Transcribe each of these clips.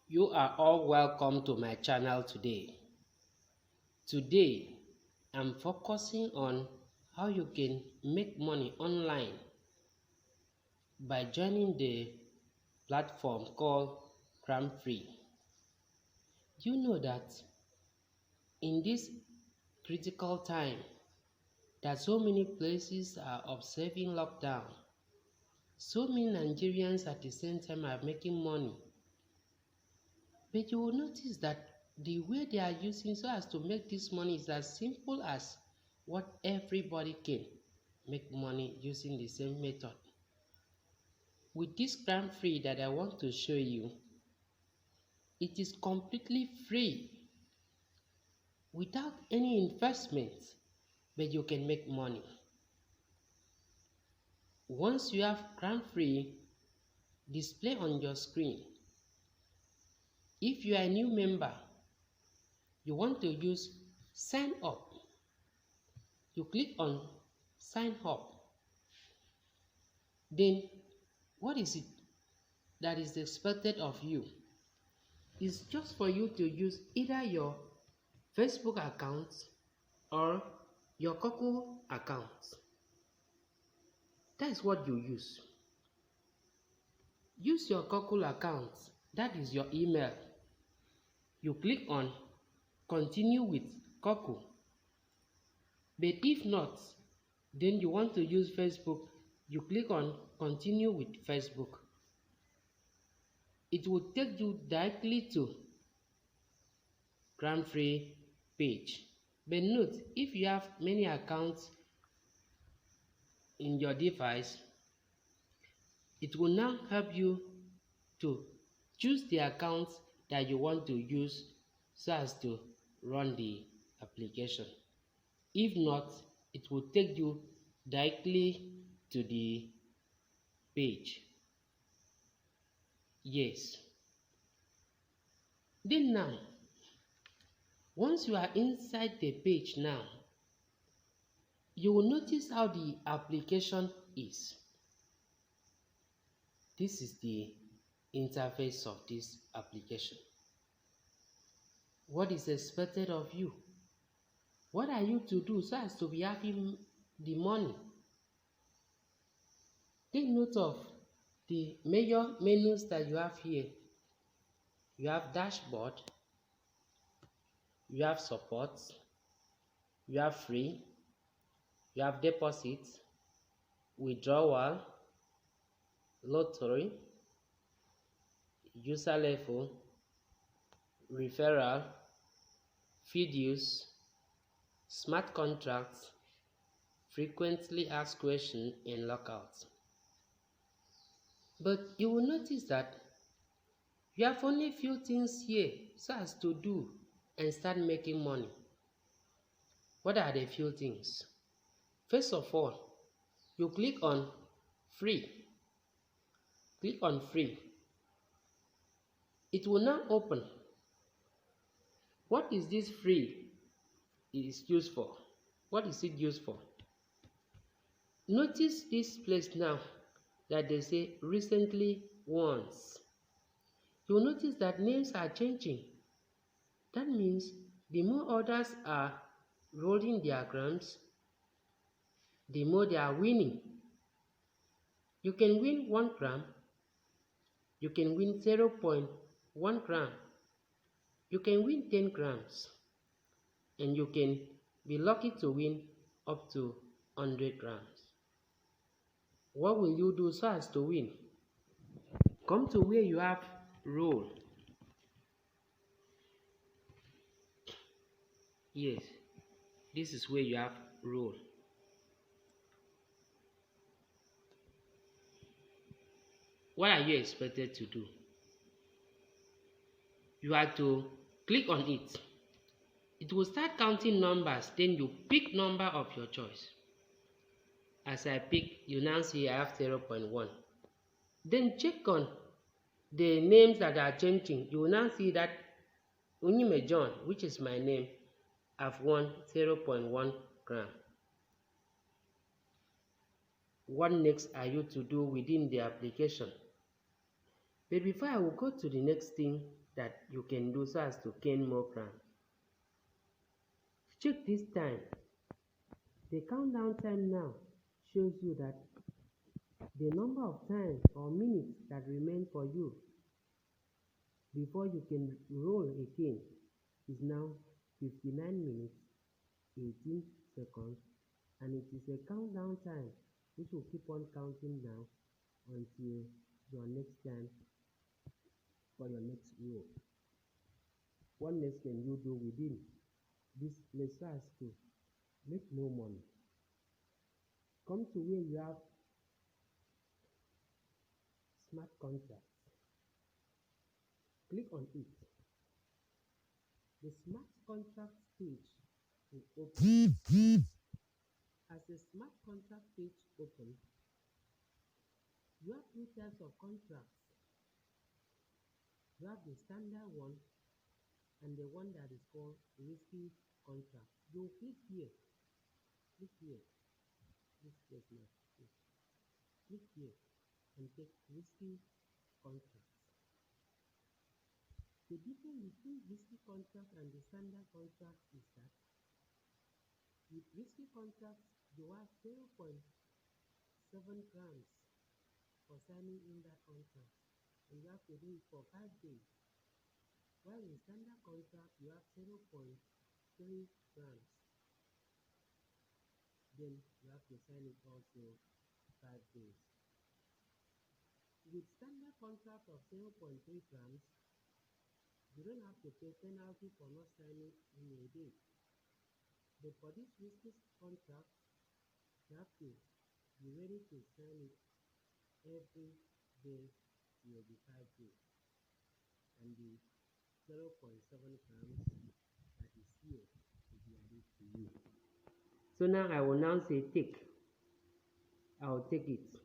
You are all welcome to my channel today. Today, I'm focusing on how you can make money online by joining the platform called Gramfree. You know that in this critical time that so many places are observing lockdown, so many Nigerians at the same time are making money. But you will notice that the way they are using so as to make this money is as simple as what everybody can make money using the same method. With this Gramfree that I want to show you, it is completely free without any investment, but you can make money. Once you have Gramfree display on your screen, if you are a new member, you want to use sign up. You click on sign up. Then what is it that is expected of you? It's just for you to use either your Facebook account or your Coco account. That is what you use. Use your Coco account. That is your email. You click on continue with Coco. But if not, then you want to use Facebook, you click on continue with Facebook. It will take you directly to Gramfree page. But note, if you have many accounts in your device, it will now help you to choose the account that you want to use so as to run the application. If not, it will take you directly to the page. Yes. Then now, once you are inside the page now, you will notice how the application is. This is the interface of this application. What is expected of you? What are you to do so as to be having the money? Take note of the major menus that you have here. You have dashboard, you have support, you have free, you have deposit, withdrawal, lottery, user level, referral, videos, smart contracts, frequently asked questions, and lockouts. But you will notice that you have only few things here so as to do and start making money. What are the few things? First of all, you click on free. Click on free. It will now open. What is this free is used for? What is it used for? Notice this place now that they say recently once. You'll notice that names are changing. That means the more others are rolling their grams, the more they are winning. You can win 1 gram. You can win 0.1 gram. You can win 10 grams. And you can be lucky to win up to 100 grams. What will you do so as to win? Come to where you have roll. Yes, this is where you have roll. What are you expected to do? You have to click on it. It will start counting numbers, then you pick number of your choice. As I pick, you now see I have 0.1. Then check on the names that are changing. You will now see that Unyime John, which is my name, I've won 0.1 gram. What next are you to do within the application? But before I will go to the next thing, that you can do so as to gain more grams. Check this time. The countdown time now shows you that the number of times or minutes that remain for you before you can roll again is now 59 minutes, 18 seconds, and it is a countdown time which will keep on counting down until your next time for your next roll. What next can you do within this place so as to make more money? Come to where you have smart contracts. Click on it. The smart contract page will open. As the smart contract page opens, you have two types of contracts. You have the standard one and the one that is called risky contract. You click here, this place now, click here and take risky contract. The difference between risky contract and the standard contract is that with risky contracts, you have 0.7 grams for signing in that contract, and you have to do it for 5 days. While in standard contract, you have 0.3 grams. Then you have to sign it also 5 days. With standard contract of 0.3 grams, you don't have to pay penalty for not signing in a day. But for this risky contract, you have to be ready to sign it every day will be 5 days. And the 0.7 grams that is here will be added to you. So now I will now say take. I will take it.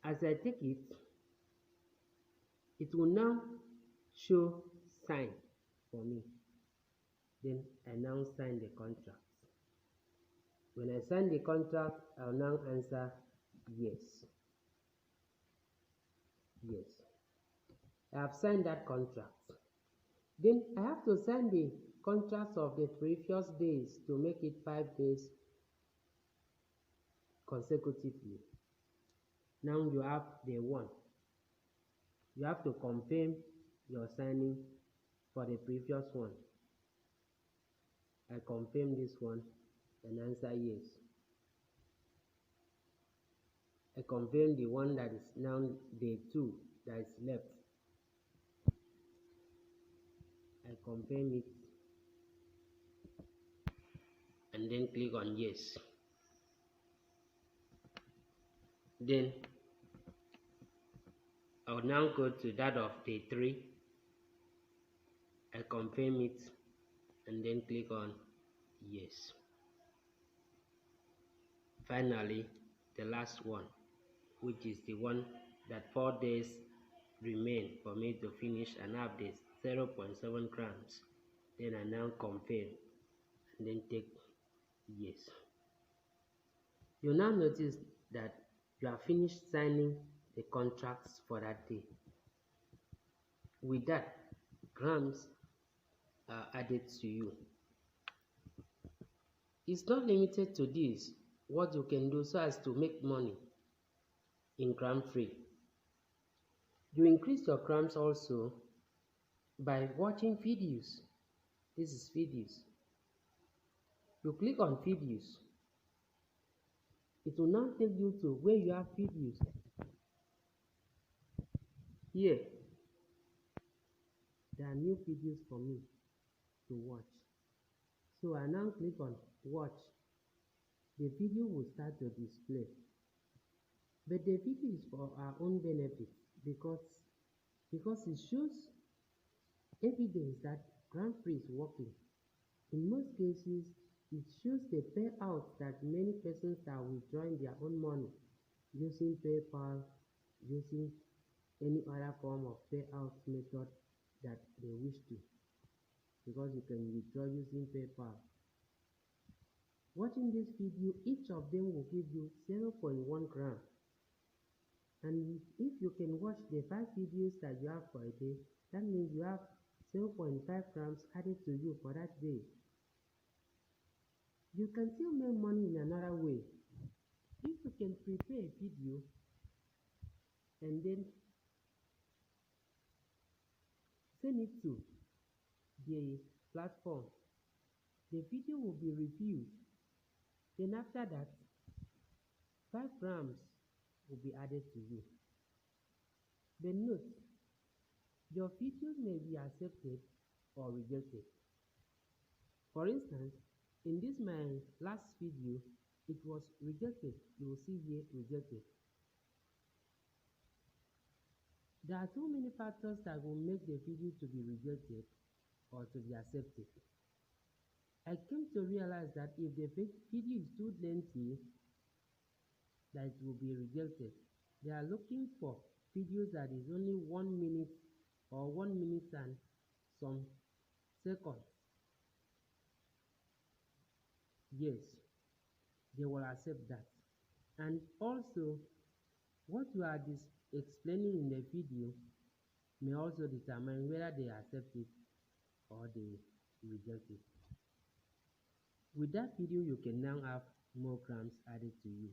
As I take it, it will now show sign for me. Then I now sign the contract. When I sign the contract, I'll now answer yes. Yes. I have signed that contract. Then I have to sign the contracts of the previous days to make it 5 days consecutively. Now you have the one. You have to confirm your signing for the previous one. I confirm this one and answer yes. I confirm the one that is now day 2 that is left. I confirm it and then click on yes. Then I will now go to that of day 3. I confirm it and then click on yes. Finally, the last one, which is the one that 4 days remain for me to finish and have this 0.7 grams. Then I now confirm and then take yes. You now notice that you have finished signing the contracts for that day. With that, grams are added to you. It's not limited to this, what you can do so as to make money in Gramfree. You increase your grams also by watching videos. This is videos. You click on videos. It will now take you to where you have videos. Here, there are new videos for me to watch. So I now click on watch. The video will start to display. But the video is for our own benefit because it shows evidence that Gramfree is working. In most cases, it shows the payout that many persons are withdrawing their own money using PayPal, using any other form of payout method that they wish to, because you can withdraw using PayPal. Watching this video, each of them will give you 0.1 gram. And if you can watch the 5 videos that you have for a day, that means you have 0.5 grams added to you for that day. You can still make money in another way. If you can prepare a video and then send it to the platform, the video will be reviewed. Then after that, 5 grams will be added to you. But note, your videos may be accepted or rejected. For instance, in this my last video, it was rejected. You will see here rejected. There are so many factors that will make the video to be rejected or to be accepted. I came to realize that if the video is too lengthy, that it will be rejected. They are looking for videos that is only 1 minute or 1 minute and some seconds. Yes, they will accept that. And also, what you are explaining in the video may also determine whether they accept it or they reject it. With that video, you can now have more grams added to you.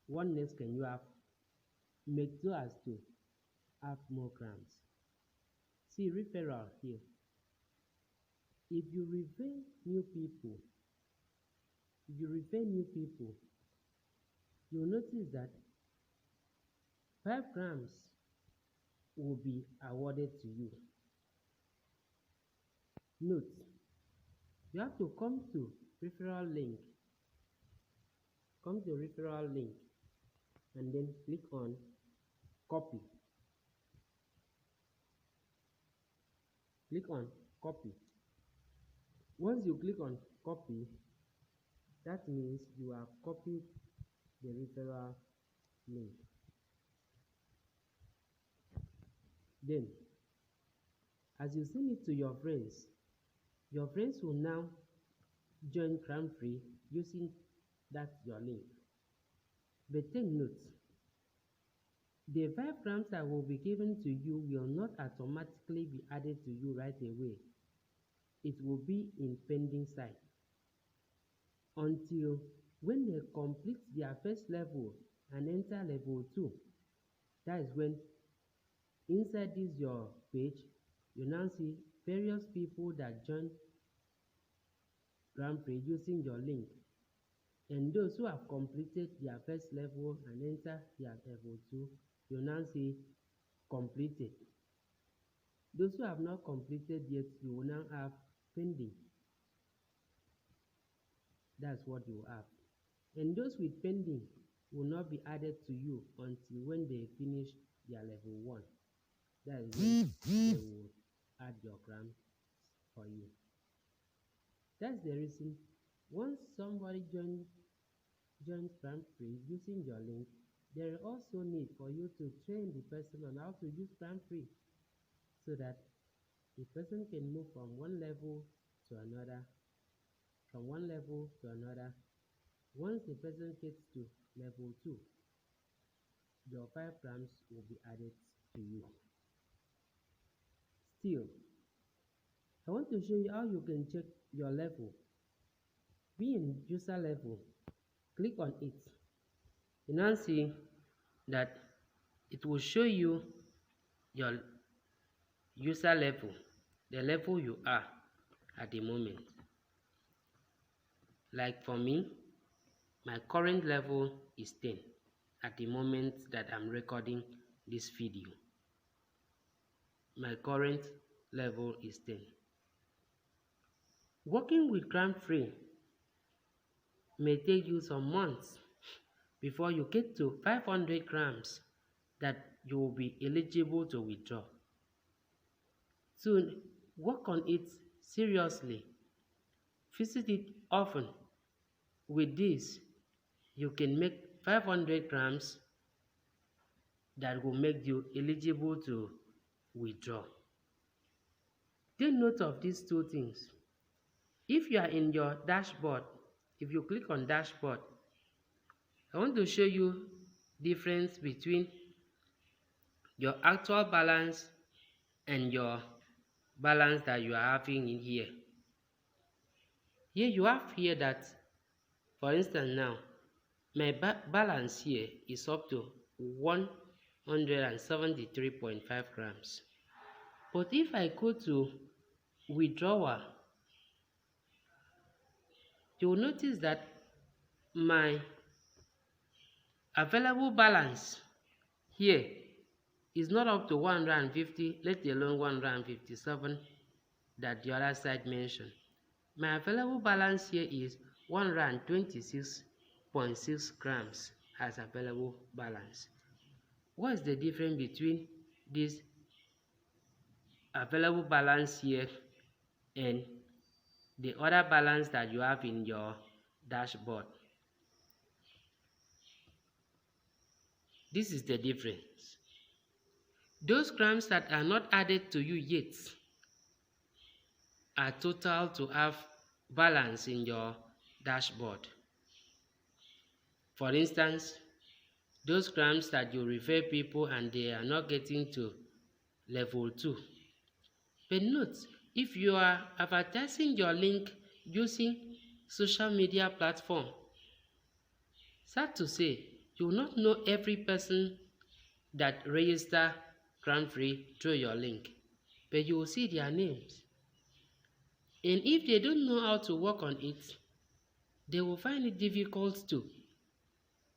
What next can you have? Make so as to have more grams. See referral here. If you refer new people, you'll notice that 5 grams will be awarded to you. Note, you have to come to referral link. And then click on copy. Click on copy. Once you click on copy, that means you have copied the referral link. Then, as you send it to your friends will now join Gramfree using that your link. But take note, the 5 grams that will be given to you will not automatically be added to you right away. It will be in pending site until when they complete their first level and enter level 2. That is when inside this your page, you now see various people that join Gramfree using your link. And those who have completed their first level and enter their level 2, you now see completed. Those who have not completed yet, you will now have pending. That's what you have. And those with pending will not be added to you until when they finish their level 1. That is when they will add your grams for you. That's the reason once somebody joins Gramfree using your link, there is also need for you to train the person on how to use Gramfree so that the person can move from one level to another. Once the person gets to level 2, your 5 grams will be added to you. Still, I want to show you how you can check your level. Be in user level, click on it. You now see that it will show you your user level, the level you are at the moment. Like for me, my current level is 10 at the moment that I'm recording this video. My current level is 10. Working with Gramfree may take you some months before you get to 500 grams that you will be eligible to withdraw. So work on it seriously. Visit it often. With this, you can make 500 grams that will make you eligible to withdraw. Take note of these 2 things. If you are in your dashboard, if you click on dashboard, I want to show you difference between your actual balance and your balance that you are having in here. Here you have here that, for instance now, my balance here is up to 173.5 grams. But if I go to withdrawal, you will notice that my available balance here is not up to 150, let alone 157 that the other side mentioned. My available balance here is 126.6 grams as available balance. What is the difference between this available balance here and the other balance that you have in your dashboard? This is the difference. Those grams that are not added to you yet are total to have balance in your dashboard. For instance, those grams that you refer people and they are not getting to level 2. But note, if you are advertising your link using social media platform, sad to say, you will not know every person that register Gramfree through your link, but you will see their names. And if they don't know how to work on it, they will find it difficult to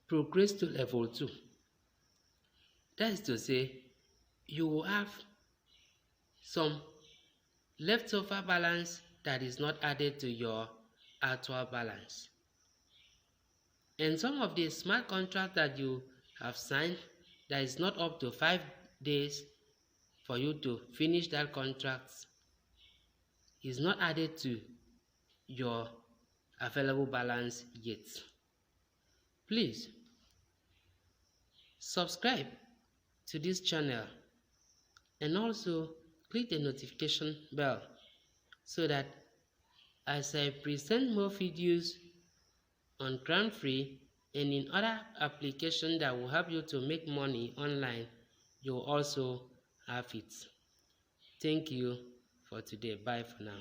progress to level 2. That is to say, you will have some leftover balance that is not added to your actual balance. And some of the smart contracts that you have signed that is not up to 5 days for you to finish that contract is not added to your available balance yet. Please subscribe to this channel and also click the notification bell so that as I present more videos on Gramfree and in other applications that will help you to make money online, you will also have it. Thank you for today. Bye for now.